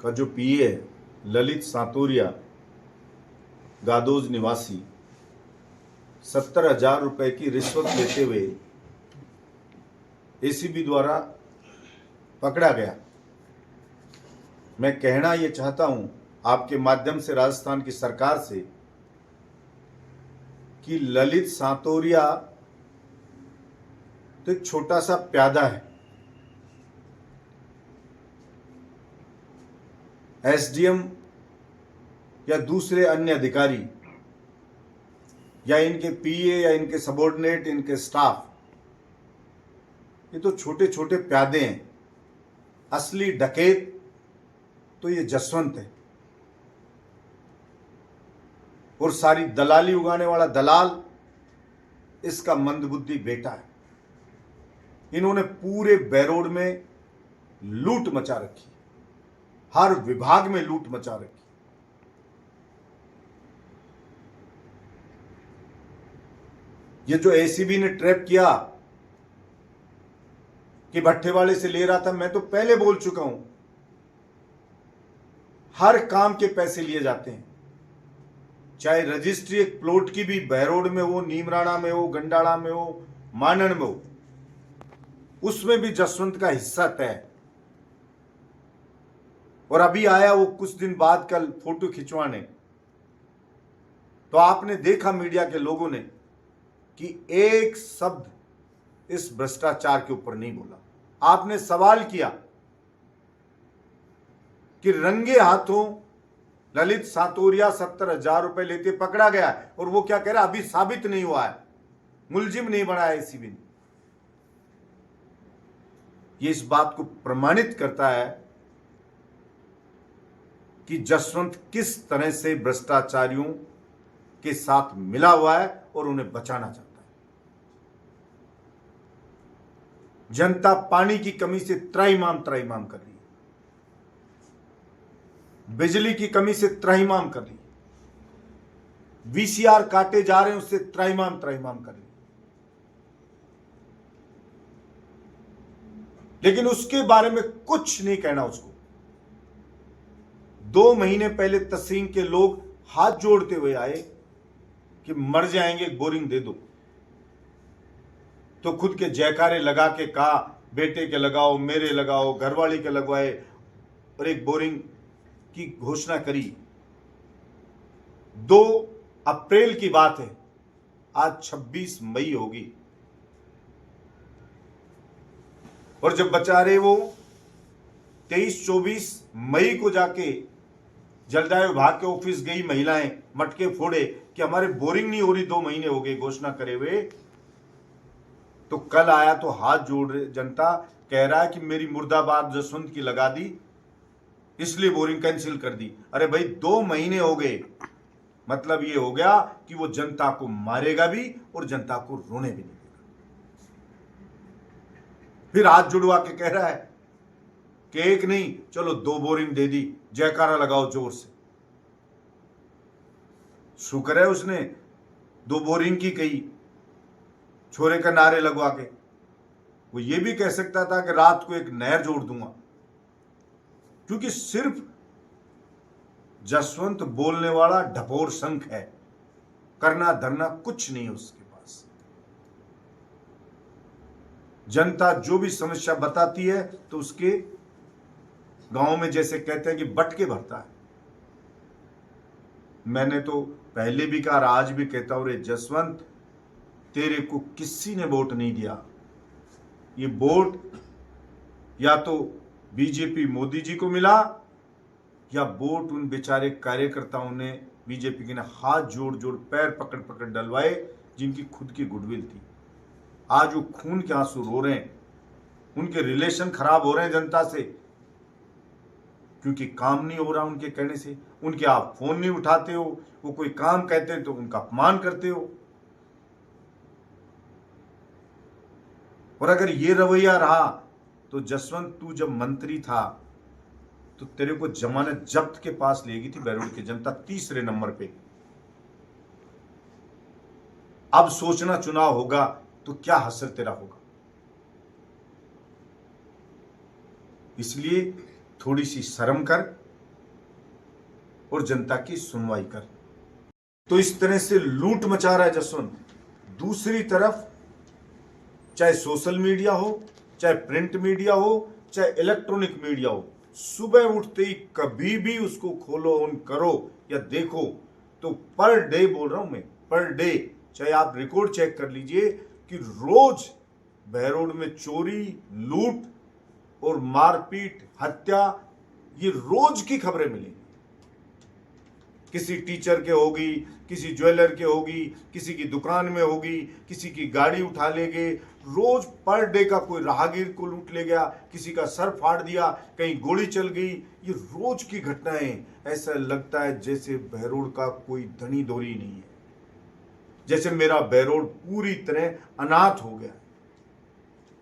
का जो पीए है ललित सांतोरिया, गादोज निवासी, 70,000 रुपए की रिश्वत लेते हुए एसीबी द्वारा पकड़ा गया। मैं कहना यह चाहता हूं आपके माध्यम से राजस्थान की सरकार से कि ललित सांतोरिया तो एक छोटा सा प्यादा है। एसडीएम या दूसरे अन्य अधिकारी या इनके पीए या इनके सबॉर्डिनेट, इनके स्टाफ, ये तो छोटे छोटे प्यादे हैं। असली डकैत तो ये जसवंत है और सारी दलाली उगाने वाला दलाल इसका मंदबुद्धि बेटा है। इन्होंने पूरे बैरोड में लूट मचा रखी, हर विभाग में लूट मचा रखी। ये जो एसीबी ने ट्रैप किया कि भट्टे वाले से ले रहा था, मैं तो पहले बोल चुका हूं, हर काम के पैसे लिए जाते हैं। चाहे रजिस्ट्री एक प्लॉट की भी बहरोड में हो, नीमराणा में हो, गंडाड़ा में हो, मानन में हो, उसमें भी जसवंत का हिस्सा तय। और अभी आया वो कुछ दिन बाद कल फोटो खिंचवाने, तो आपने देखा मीडिया के लोगों ने कि एक शब्द इस भ्रष्टाचार के ऊपर नहीं बोला। आपने सवाल किया कि रंगे हाथों ललित सांतोरिया 70,000 रुपए लेते पकड़ा गया है, और वो क्या कह रहा है, अभी साबित नहीं हुआ है, मुलजिम नहीं बनाया एसीबी ने। ये इस बात को प्रमाणित करता है कि जसवंत किस तरह से भ्रष्टाचारियों के साथ मिला हुआ है और उन्हें बचाना चाहता है। जनता पानी की कमी से त्राहिमाम कर रही है, बिजली की कमी से त्राहिमाम कर रही है, वीसीआर काटे जा रहे हैं उससे त्राहिमाम कर रही है। लेकिन उसके बारे में कुछ नहीं कहना उसको। 2 महीने पहले तहसील के लोग हाथ जोड़ते हुए आए कि मर जाएंगे, एक बोरिंग दे दो, तो खुद के जयकारे लगा के कहा बेटे के लगाओ, मेरे लगाओ, घरवाली के लगवाए और एक बोरिंग की घोषणा करी। 2 अप्रैल की बात है, आज 26 मई होगी, और जब बेचारे वो 23-24 मई को जाके जलदाय विभाग के ऑफिस गई महिलाएं, मटके फोड़े कि हमारे बोरिंग नहीं हो रही, 2 महीने हो गए घोषणा करे हुए, तो कल आया तो हाथ जोड़ रहे, जनता कह रहा है कि मेरी मुर्दाबाद जसवंत की लगा दी, इसलिए बोरिंग कैंसिल कर दी। अरे भाई 2 महीने हो गए, मतलब ये हो गया कि वो जनता को मारेगा भी और जनता को रोने भी नहीं देगा। फिर हाथ जुड़वा के कह रहा है कि एक नहीं, चलो 2 बोरिंग दे दी, जयकारा लगाओ जोर से। शुक्र है उसने 2 बोरिंग की कही, छोरे का नारे लगवा के। वो ये भी कह सकता था कि रात को एक नहर जोड़ दूंगा, क्योंकि सिर्फ जसवंत बोलने वाला ढपोर शंख है, करना धरना कुछ नहीं है उसके पास। जनता जो भी समस्या बताती है तो उसके गांव में जैसे कहते हैं कि बटके भरता है। मैंने तो पहले भी कहा, आज भी कहता हूं, रे जसवंत, तेरे को किसी ने वोट नहीं दिया। ये वोट या तो बीजेपी मोदी जी को मिला, या वोट उन बेचारे कार्यकर्ताओं ने बीजेपी के ने हाथ जोड़ जोड़ पैर पकड़ पकड़ डलवाए, जिनकी खुद की गुडविल थी। आज वो खून के आंसू रो रहे हैं, उनके रिलेशन खराब हो रहे हैं जनता से, क्योंकि काम नहीं हो रहा उनके कहने से। उनके आप फोन नहीं उठाते हो, वो कोई काम कहते हैं तो उनका अपमान करते हो। और अगर ये रवैया रहा तो जसवंत, तू जब मंत्री था तो तेरे को जमानत जब्त के पास लेगी थी बैरोड की जनता, 3रे नंबर पे। अब सोचना चुनाव होगा तो क्या हसर तेरा होगा। इसलिए थोड़ी सी शर्म कर, और जनता की सुनवाई कर। तो इस तरह से लूट मचा रहा है जसवंत। दूसरी तरफ चाहे सोशल मीडिया हो, चाहे प्रिंट मीडिया हो, चाहे इलेक्ट्रॉनिक मीडिया हो, सुबह उठते ही कभी भी उसको खोलो, ऑन करो या देखो तो पर डे बोल रहा हूं मैं, पर डे, चाहे आप रिकॉर्ड चेक कर लीजिए कि रोज बहरोड में चोरी, लूट और मारपीट, हत्या, ये रोज की खबरें मिलेंगी। किसी टीचर के होगी, किसी ज्वेलर के होगी, किसी की दुकान में होगी, किसी की गाड़ी उठा ले गए, रोज पर डे का कोई राहगीर को लूट ले गया, किसी का सर फाड़ दिया, कहीं गोली चल गई, ये रोज की घटनाएं। ऐसा लगता है जैसे बहरोड का कोई धनी धोरी नहीं है, जैसे मेरा बहरोड पूरी तरह अनाथ हो गया।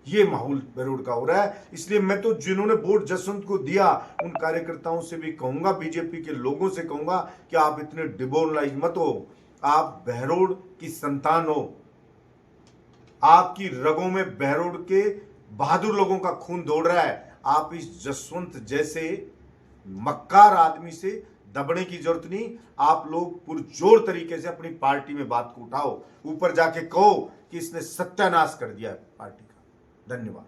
ये माहौल बहरोड का हो रहा है। इसलिए मैं तो जिन्होंने वोट जसवंत को दिया उन कार्यकर्ताओं से भी कहूंगा, बीजेपी के लोगों से कहूंगा कि आप इतने डिमोरलाइज मत हो। आप बहरोड की संतान हो, आपकी रगों में बहरोड के बहादुर लोगों का खून दौड़ रहा है। आप इस जसवंत जैसे मक्कार आदमी से दबने की जरूरत नहीं। आप लोग पुरजोर तरीके से अपनी पार्टी में बात को उठाओ, ऊपर जाके कहो कि इसने सत्यानाश कर दिया पार्टी का। धन्यवाद।